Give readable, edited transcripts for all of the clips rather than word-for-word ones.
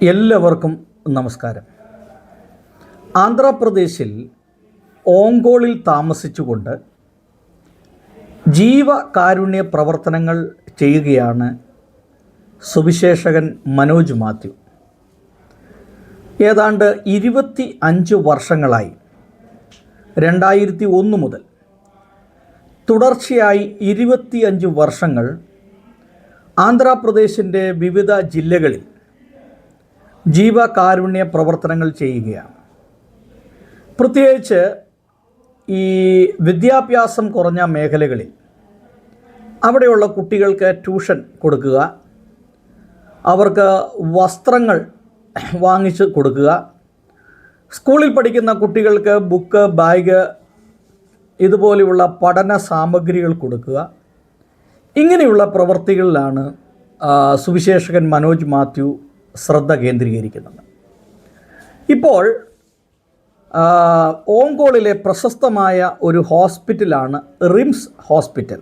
എല്ലാവർക്കും നമസ്കാരം. ആന്ധ്രാപ്രദേശിൽ ഓങ്കോളിൽ താമസിച്ചുകൊണ്ട് ജീവകാരുണ്യ പ്രവർത്തനങ്ങൾ ചെയ്യുകയാണ് സുവിശേഷകൻ മനോജ് മാത്യു. ഏതാണ്ട് 25 വർഷങ്ങളായി 2001 മുതൽ തുടർച്ചയായി 25 വർഷങ്ങൾ ആന്ധ്രാപ്രദേശിൻ്റെ വിവിധ ജില്ലകളിൽ ജീവകാരുണ്യ പ്രവർത്തനങ്ങൾ ചെയ്യുകയാണ്. പ്രത്യേകിച്ച് ഈ വിദ്യാഭ്യാസം കുറഞ്ഞ മേഖലകളിൽ അവിടെയുള്ള കുട്ടികൾക്ക് ട്യൂഷൻ കൊടുക്കുക, അവർക്ക് വസ്ത്രങ്ങൾ വാങ്ങിച്ച് കൊടുക്കുക, സ്കൂളിൽ പഠിക്കുന്ന കുട്ടികൾക്ക് ബുക്ക്, ബാഗ് ഇതുപോലെയുള്ള പഠന സാമഗ്രികൾ കൊടുക്കുക. ഇങ്ങനെയുള്ള പ്രവൃത്തികളിലാണ് സുവിശേഷകൻ മനോജ് മാത്യു ശ്രദ്ധ കേന്ദ്രീകരിക്കുന്നത്. ഇപ്പോൾ ഓങ്കോളിലെ പ്രശസ്തമായ ഒരു ഹോസ്പിറ്റലാണ് RIMS hospital,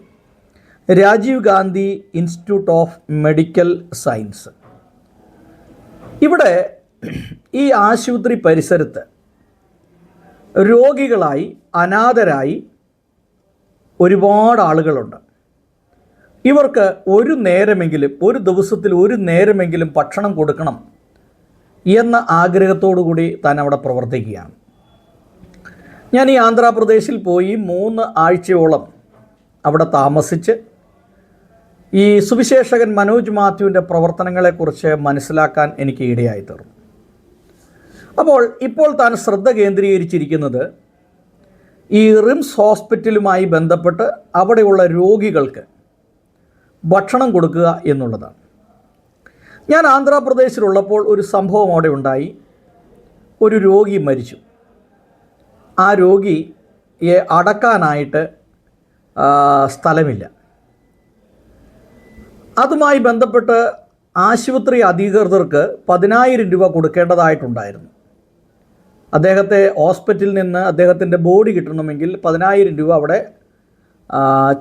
Rajiv Gandhi Institute of Medical Science. ഇവിടെ ഈ ആശുപത്രി പരിസരത്ത് രോഗികളായി, അനാഥരായി ഒരുപാട് ആളുകളുണ്ട്. ഇവർക്ക് ഒരു ദിവസത്തിൽ ഒരു നേരമെങ്കിലും ഭക്ഷണം കൊടുക്കണം എന്ന ആഗ്രഹത്തോടു കൂടി താൻ അവിടെ പ്രവർത്തിക്കുകയാണ്. ഞാൻ ഈ ആന്ധ്രാപ്രദേശിൽ പോയി 3 ആഴ്ചയോളം അവിടെ താമസിച്ച് ഈ സുവിശേഷകൻ മനോജ് മാത്യുവിൻ്റെ പ്രവർത്തനങ്ങളെക്കുറിച്ച് മനസ്സിലാക്കാൻ എനിക്ക് ഇടയായി തീർന്നു. ഇപ്പോൾ താൻ ശ്രദ്ധ കേന്ദ്രീകരിച്ചിരിക്കുന്നത് ഈ റിംസ് ഹോസ്പിറ്റലുമായി ബന്ധപ്പെട്ട് അവിടെയുള്ള രോഗികൾക്ക് ഭക്ഷണം കൊടുക്കുക എന്നുള്ളതാണ്. ഞാൻ ആന്ധ്രാപ്രദേശിലുള്ളപ്പോൾ ഒരു സംഭവം അവിടെ ഉണ്ടായി. ഒരു രോഗി മരിച്ചു. ആ രോഗിയെ അടക്കാനായിട്ട് സ്ഥലമില്ല. അതുമായി ബന്ധപ്പെട്ട് ആശുപത്രി അധികൃതർക്ക് 10,000 രൂപ കൊടുക്കേണ്ടതായിട്ടുണ്ടായിരുന്നു. അദ്ദേഹത്തെ ഹോസ്പിറ്റലിൽ നിന്ന് അദ്ദേഹത്തിൻ്റെ ബോഡി കിട്ടണമെങ്കിൽ 10,000 രൂപ അവിടെ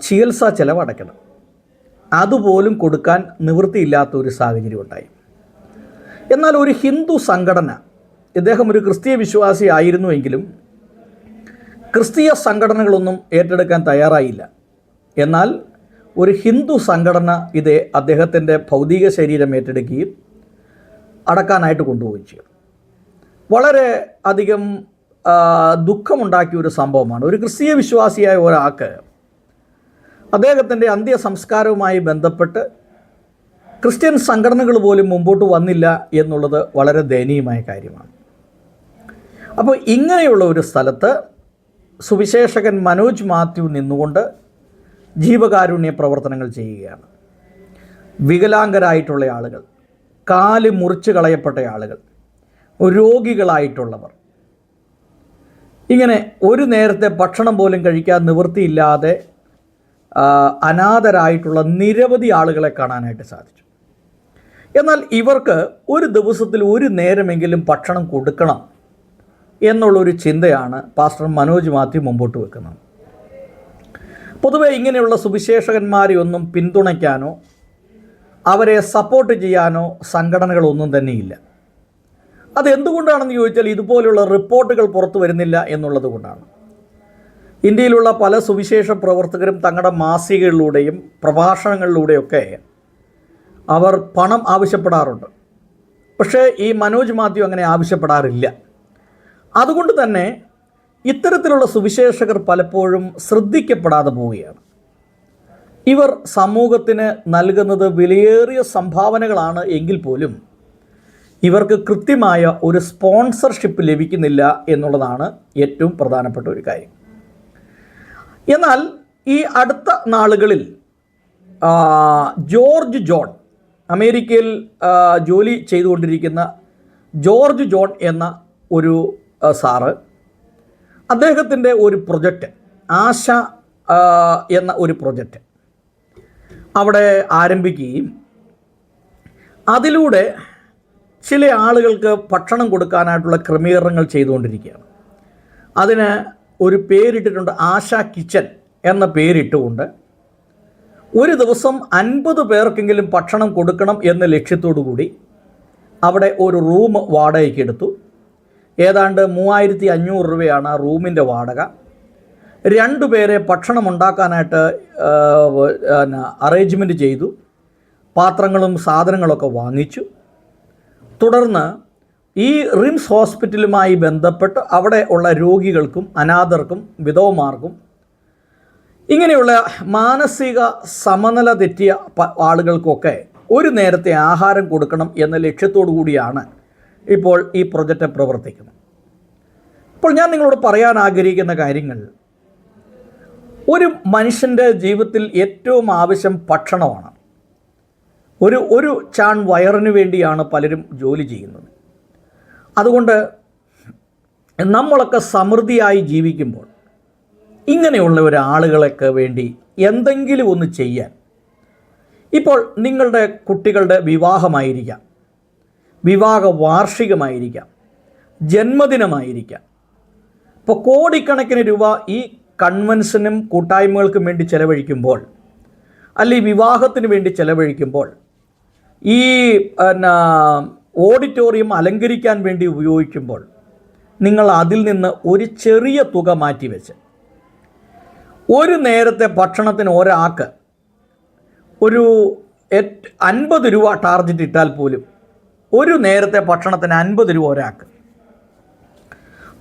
ചികിത്സാ ചെലവ് അടയ്ക്കണം. അതുപോലും കൊടുക്കാൻ നിവൃത്തിയില്ലാത്ത ഒരു സാഹചര്യം ഉണ്ടായി. എന്നാൽ ഒരു ഹിന്ദു സംഘടന, ഇദ്ദേഹം ഒരു ക്രിസ്തീയ വിശ്വാസി ആയിരുന്നുവെങ്കിലും ക്രിസ്തീയ സംഘടനകളൊന്നും ഏറ്റെടുക്കാൻ തയ്യാറായില്ല. എന്നാൽ ഒരു ഹിന്ദു സംഘടന അദ്ദേഹത്തിൻ്റെ ഭൗതിക ശരീരം ഏറ്റെടുക്കുകയും അടക്കാനായിട്ട് കൊണ്ടുപോവുകയും ചെയ്തു. വളരെ അധികം ദുഃഖമുണ്ടാക്കിയ ഒരു സംഭവമാണ്. ഒരു ക്രിസ്തീയ വിശ്വാസിയായ ഒരാൾക്ക് അദ്ദേഹത്തിൻ്റെ അന്ത്യസംസ്കാരവുമായി ബന്ധപ്പെട്ട് ക്രിസ്ത്യൻ സംഘടനകൾ പോലും മുമ്പോട്ട് വന്നില്ല എന്നുള്ളത് വളരെ ദയനീയമായ കാര്യമാണ്. അപ്പോൾ ഇങ്ങനെയുള്ള ഒരു സ്ഥലത്ത് സുവിശേഷകൻ മനോജ് മാത്യു നിന്നുകൊണ്ട് ജീവകാരുണ്യ പ്രവർത്തനങ്ങൾ ചെയ്യുകയാണ്. വികലാംഗരായിട്ടുള്ള ആളുകൾ, കാല് മുറിച്ച് കളയപ്പെട്ട ആളുകൾ, രോഗികളായിട്ടുള്ളവർ, ഇങ്ങനെ ഒരു നേരത്തെ ഭക്ഷണം പോലും കഴിക്കാൻ നിവൃത്തിയില്ലാതെ അനാഥരായിട്ടുള്ള നിരവധി ആളുകളെ കാണാനായിട്ട് സാധിച്ചു. എന്നാൽ ഇവർക്ക് ഒരു ദിവസത്തിൽ ഒരു നേരമെങ്കിലും ഭക്ഷണം കൊടുക്കണം എന്നുള്ളൊരു ചിന്തയാണ് പാസ്റ്റർ മനോജ് മാത്യു മുമ്പോട്ട് വെക്കുന്നത്. പൊതുവെ ഇങ്ങനെയുള്ള സുവിശേഷകന്മാരെ ഒന്നും പിന്തുണയ്ക്കാനോ അവരെ സപ്പോർട്ട് ചെയ്യാനോ സംഘടനകളൊന്നും തന്നെയില്ല. അതെന്തുകൊണ്ടാണെന്ന് ചോദിച്ചാൽ ഇതുപോലുള്ള റിപ്പോർട്ടുകൾ പുറത്തു വരുന്നില്ല എന്നുള്ളത് കൊണ്ടാണ്. ഇന്ത്യയിലുള്ള പല സുവിശേഷ പ്രവർത്തകരും തങ്ങളുടെ മാസികകളിലൂടെയും പ്രഭാഷണങ്ങളിലൂടെയൊക്കെ അവർ പണം ആവശ്യപ്പെടാറുണ്ട്. പക്ഷേ ഈ മനോജ് മാത്യു അങ്ങനെ ആവശ്യപ്പെടാറില്ല. അതുകൊണ്ട് തന്നെ ഇത്തരത്തിലുള്ള സുവിശേഷകർ പലപ്പോഴും ശ്രദ്ധിക്കപ്പെടാതെ പോവുകയാണ്. ഇവർ സമൂഹത്തിന് നൽകുന്നത് വിലയേറിയ സംഭാവനകളാണ് എങ്കിൽ പോലും ഇവർക്ക് കൃത്യമായ ഒരു സ്പോൺസർഷിപ്പ് ലഭിക്കുന്നില്ല എന്നുള്ളതാണ് ഏറ്റവും പ്രധാനപ്പെട്ട ഒരു കാര്യം. എന്നാൽ ഈ അടുത്ത നാളുകളിൽ ജോർജ് ജോൺ, അമേരിക്കയിൽ ജോലി ചെയ്തുകൊണ്ടിരിക്കുന്ന ജോർജ് ജോൺ എന്ന ഒരു സാറ്, അദ്ദേഹത്തിൻ്റെ ഒരു പ്രൊജക്റ്റ്, ആശ എന്ന ഒരു പ്രൊജക്റ്റ് അവിടെ ആരംഭിക്കുകയും അതിലൂടെ ചില ആളുകൾക്ക് ഭക്ഷണം കൊടുക്കാനായിട്ടുള്ള ക്രമീകരണങ്ങൾ ചെയ്തുകൊണ്ടിരിക്കുകയാണ്. അതിന് ഒരു പേരിട്ടിട്ടുണ്ട്, ആശ കിച്ചൻ എന്ന പേരിട്ടുകൊണ്ട് ഒരു ദിവസം 50 പേർക്കെങ്കിലും ഭക്ഷണം കൊടുക്കണം എന്ന ലക്ഷ്യത്തോടു കൂടി അവിടെ ഒരു റൂം വാടകയ്ക്ക് എടുത്തു. ഏതാണ്ട് 3500 രൂപയാണ് ആ റൂമിൻ്റെ വാടക. 2 പേരെ ഭക്ഷണം ഉണ്ടാക്കാനായിട്ട് അറേഞ്ച്മെൻറ്റ് ചെയ്തു. പാത്രങ്ങളും സാധനങ്ങളൊക്കെ വാങ്ങിച്ചു. തുടർന്ന് ഈ റിംസ് ഹോസ്പിറ്റലുമായി ബന്ധപ്പെട്ട് അവിടെ ഉള്ള രോഗികൾക്കും അനാഥർക്കും വിധവമാർക്കും ഇങ്ങനെയുള്ള മാനസിക സമനില തെറ്റിയ ആളുകൾക്കൊക്കെ ഒരു നേരത്തെ ആഹാരം കൊടുക്കണം എന്ന ലക്ഷ്യത്തോടു കൂടിയാണ് ഇപ്പോൾ ഈ പ്രൊജക്റ്റ് പ്രവർത്തിക്കുന്നത്. ഇപ്പോൾ ഞാൻ നിങ്ങളോട് പറയാൻ ആഗ്രഹിക്കുന്ന കാര്യങ്ങൾ, ഒരു മനുഷ്യൻ്റെ ജീവിതത്തിൽ ഏറ്റവും ആവശ്യം ഭക്ഷണമാണ്. ഒരു ചാൺ വയറിന് വേണ്ടിയാണ് പലരും ജോലി ചെയ്യുന്നത്. അതുകൊണ്ട് നമ്മളൊക്കെ സമൃദ്ധിയായി ജീവിക്കുമ്പോൾ ഇങ്ങനെയുള്ള ഒരാളുകളൊക്കെ വേണ്ടി എന്തെങ്കിലും ഒന്ന് ചെയ്യാൻ, ഇപ്പോൾ നിങ്ങളുടെ കുട്ടികളുടെ വിവാഹമായിരിക്കാം, വിവാഹ വാർഷികമായിരിക്കാം, ജന്മദിനമായിരിക്കാം. ഇപ്പോൾ കോടിക്കണക്കിന് രൂപ ഈ കൺവെൻഷനും കൂട്ടായ്മകൾക്കും വേണ്ടി ചെലവഴിക്കുമ്പോൾ, അല്ലെങ്കിൽ വിവാഹത്തിന് വേണ്ടി ചെലവഴിക്കുമ്പോൾ, ഈ ഓഡിറ്റോറിയം അലങ്കരിക്കാൻ വേണ്ടി ഉപയോഗിക്കുമ്പോൾ, നിങ്ങൾ അതിൽ നിന്ന് ഒരു ചെറിയ തുക മാറ്റിവെച്ച് ഒരു നേരത്തെ ഭക്ഷണത്തിന് ഒരാൾക്ക് ഒരു 50 രൂപ ടാർഗറ്റ് ഇട്ടാൽ പോലും, ഒരു നേരത്തെ ഭക്ഷണത്തിന് 50 രൂപ ഒരാൾക്ക്,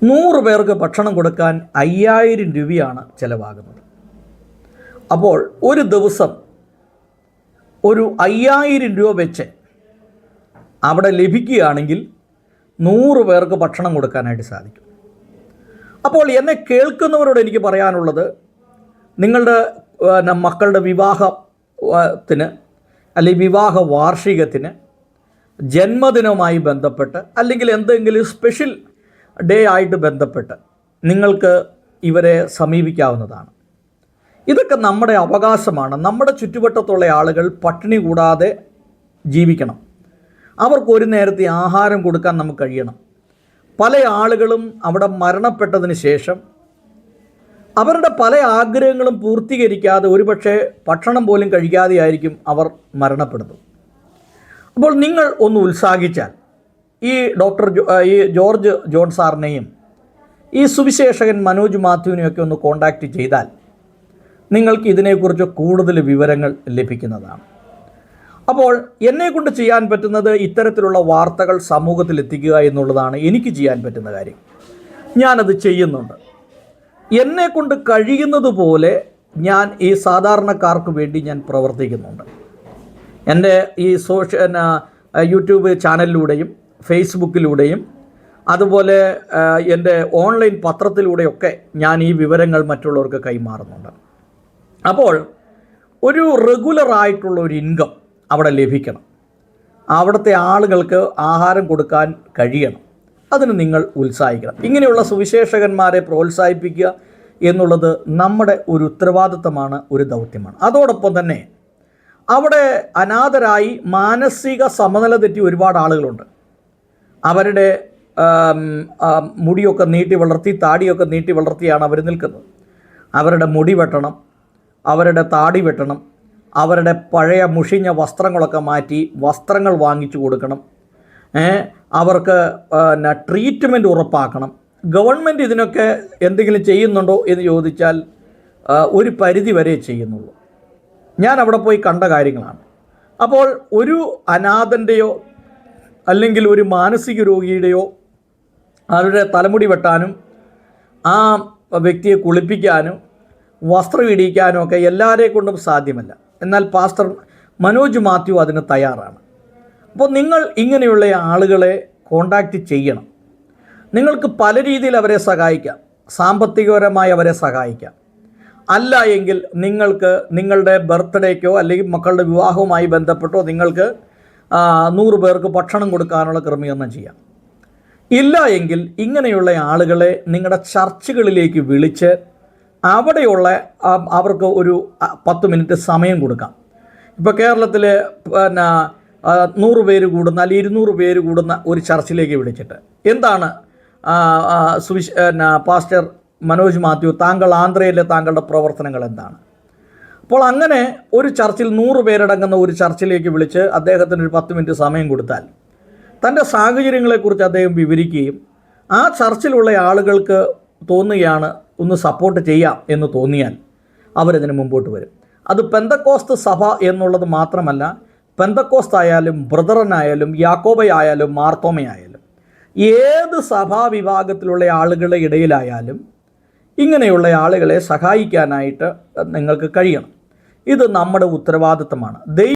100 പേർക്ക് ഭക്ഷണം കൊടുക്കാൻ 5000 രൂപയാണ് ചിലവാകുന്നത്. അപ്പോൾ ഒരു ദിവസം ഒരു 5000 രൂപ വെച്ച് അവിടെ ലഭിക്കുകയാണെങ്കിൽ 100 പേർക്ക് ഭക്ഷണം കൊടുക്കാനായിട്ട് സാധിക്കും. അപ്പോൾ എന്നെ കേൾക്കുന്നവരോട് എനിക്ക് പറയാനുള്ളത്, നിങ്ങളുടെ മക്കളുടെ വിവാഹത്തിന് അല്ലെങ്കിൽ വിവാഹ വാർഷികത്തിന്, ജന്മദിനവുമായി ബന്ധപ്പെട്ട്, അല്ലെങ്കിൽ എന്തെങ്കിലും സ്പെഷ്യൽ ഡേ ആയിട്ട് ബന്ധപ്പെട്ട് നിങ്ങൾക്ക് ഇവരെ സമീപിക്കാവുന്നതാണ്. ഇതൊക്കെ നമ്മുടെ അവകാശമാണ്. നമ്മുടെ ചുറ്റുവട്ടത്തുള്ള ആളുകൾ പട്ടിണി കൂടാതെ ജീവിക്കണം. അവർക്ക് ഒരു നേരത്തെ ആഹാരം കൊടുക്കാൻ നമുക്ക് കഴിയണം. പല ആളുകളും അവിടെ മരണപ്പെട്ടതിന് ശേഷം അവരുടെ പല ആഗ്രഹങ്ങളും പൂർത്തീകരിക്കാതെ ഒരുപക്ഷെ ഭക്ഷണം പോലും കഴിക്കാതെ ആയിരിക്കും അവർ മരണപ്പെടുന്നത്. അപ്പോൾ നിങ്ങൾ ഒന്ന് ഉത്സാഹിച്ചാൽ ഈ ജോർജ് ജോൺ സാറിനെയും ഈ സുവിശേഷകൻ മനോജ് മാത്യുവിനെയൊക്കെ ഒന്ന് കോൺടാക്റ്റ് ചെയ്താൽ നിങ്ങൾക്ക് ഇതിനെക്കുറിച്ച് കൂടുതൽ വിവരങ്ങൾ ലഭിക്കുന്നതാണ്. അപ്പോൾ എന്നെക്കൊണ്ട് ചെയ്യാൻ പറ്റുന്നത് ഇത്തരത്തിലുള്ള വാർത്തകൾ സമൂഹത്തിൽ എത്തിക്കുക എന്നുള്ളതാണ് എനിക്ക് ചെയ്യാൻ പറ്റുന്ന കാര്യം. ഞാനത് ചെയ്യുന്നുണ്ട്. എന്നെക്കൊണ്ട് കഴിയുന്നത് പോലെ ഞാൻ ഈ സാധാരണക്കാർക്ക് വേണ്ടി ഞാൻ പ്രവർത്തിക്കുന്നുണ്ട്. എൻ്റെ ഈ യൂട്യൂബ് ചാനലിലൂടെയും ഫേസ്ബുക്കിലൂടെയും അതുപോലെ എൻ്റെ ഓൺലൈൻ പത്രത്തിലൂടെയൊക്കെ ഞാൻ ഈ വിവരങ്ങൾ മറ്റുള്ളവർക്ക് കൈമാറുന്നുണ്ട്. അപ്പോൾ ഒരു റെഗുലറായിട്ടുള്ള ഒരു ഇൻകം അവിടെ ലഭിക്കണം. അവിടുത്തെ ആളുകൾക്ക് ആഹാരം കൊടുക്കാൻ കഴിയണം. അതിന് നിങ്ങൾ ഉത്സാഹിക്കണം. ഇങ്ങനെയുള്ള സുവിശേഷകന്മാരെ പ്രോത്സാഹിപ്പിക്കുക എന്നുള്ളത് നമ്മുടെ ഒരു ഉത്തരവാദിത്തമാണ്, ഒരു ദൗത്യമാണ്. അതോടൊപ്പം തന്നെ അവിടെ അനാഥരായി മാനസിക സമനില തെറ്റി ഒരുപാട് ആളുകളുണ്ട്. അവരുടെ മുടിയൊക്കെ നീട്ടി വളർത്തി, താടിയൊക്കെ നീട്ടി വളർത്തിയാണ് അവർ നിൽക്കുന്നത്. അവരുടെ മുടി വെട്ടണം, അവരുടെ താടി വെട്ടണം, അവരുടെ പഴയ മുഷിഞ്ഞ വസ്ത്രങ്ങളൊക്കെ മാറ്റി വസ്ത്രങ്ങൾ വാങ്ങിച്ചു കൊടുക്കണം. അവർക്ക് ട്രീറ്റ്മെൻറ്റ് ഉറപ്പാക്കണം. ഗവൺമെൻറ് ഇതിനൊക്കെ എന്തെങ്കിലും ചെയ്യുന്നുണ്ടോ എന്ന് ചോദിച്ചാൽ ഒരു പരിധി വരെ ചെയ്യുന്നുള്ളൂ. ഞാൻ അവിടെ പോയി കണ്ട കാര്യങ്ങളാണ്. അപ്പോൾ ഒരു അനാഥൻ്റെയോ അല്ലെങ്കിൽ ഒരു മാനസിക രോഗിയുടെയോ അവരുടെ തലമുടി വെട്ടാനും ആ വ്യക്തിയെ കുളിപ്പിക്കാനും വസ്ത്രം ഇടിയിക്കാനും ഒക്കെ എല്ലാവരെ കൊണ്ടും സാധ്യമല്ല. എന്നാൽ പാസ്റ്റർ മനോജ് മാത്യു അതിന് തയ്യാറാണ്. അപ്പോൾ നിങ്ങൾ ഇങ്ങനെയുള്ള ആളുകളെ കോണ്ടാക്റ്റ് ചെയ്യണം. നിങ്ങൾക്ക് പല രീതിയിൽ അവരെ സഹായിക്കാം. സാമ്പത്തികപരമായി അവരെ സഹായിക്കാം. അല്ല എങ്കിൽ നിങ്ങൾക്ക് നിങ്ങളുടെ ബർത്ത്ഡേക്കോ അല്ലെങ്കിൽ മക്കളുടെ വിവാഹവുമായി ബന്ധപ്പെട്ടോ നിങ്ങൾക്ക് 100 പേർക്ക് ഭക്ഷണം കൊടുക്കാനുള്ള ക്രമീകരണം ചെയ്യാം. ഇല്ല എങ്കിൽ ഇങ്ങനെയുള്ള ആളുകളെ നിങ്ങളുടെ ചർച്ചുകളിലേക്ക് വിളിച്ച് അവിടെയുള്ള അവർക്ക് ഒരു 10 മിനിറ്റ് സമയം കൊടുക്കാം. ഇപ്പോൾ കേരളത്തിൽ 100 പേര് കൂടുന്ന അല്ലെങ്കിൽ 200 പേര് കൂടുന്ന ഒരു ചർച്ചിലേക്ക് വിളിച്ചിട്ട്, എന്താണ് പാസ്റ്റർ മനോജ് മാത്യു, താങ്കൾ ആന്ധ്രയിലെ താങ്കളുടെ പ്രവർത്തനങ്ങൾ എന്താണ്? അപ്പോൾ അങ്ങനെ ഒരു ചർച്ചിൽ 100 പേരടങ്ങുന്ന ഒരു ചർച്ചിലേക്ക് വിളിച്ച് അദ്ദേഹത്തിന് ഒരു 10 മിനിറ്റ് സമയം കൊടുത്താൽ തൻ്റെ സാഹചര്യങ്ങളെക്കുറിച്ച് അദ്ദേഹം വിവരിക്കുകയും ആ ചർച്ചിലുള്ള ആളുകൾക്ക് തോന്നുകയാണ് ഒന്ന് സപ്പോർട്ട് ചെയ്യാം എന്ന് തോന്നിയാൽ അവരതിന് മുമ്പോട്ട് വരും. അത് പെന്തക്കോസ്ത് സഭ എന്നുള്ളത് മാത്രമല്ല, പെന്തക്കോസ്ത് ആയാലും ബ്രദറനായാലും യാക്കോബയായാലും മാർത്തോമയായാലും ഏത് സഭാവിഭാഗത്തിലുള്ള ആളുകളുടെ ഇടയിലായാലും ഇങ്ങനെയുള്ള ആളുകളെ സഹായിക്കാനായിട്ട് നിങ്ങൾക്ക് കഴിയണം. ഇത് നമ്മുടെ ഉത്തരവാദിത്തമാണ്.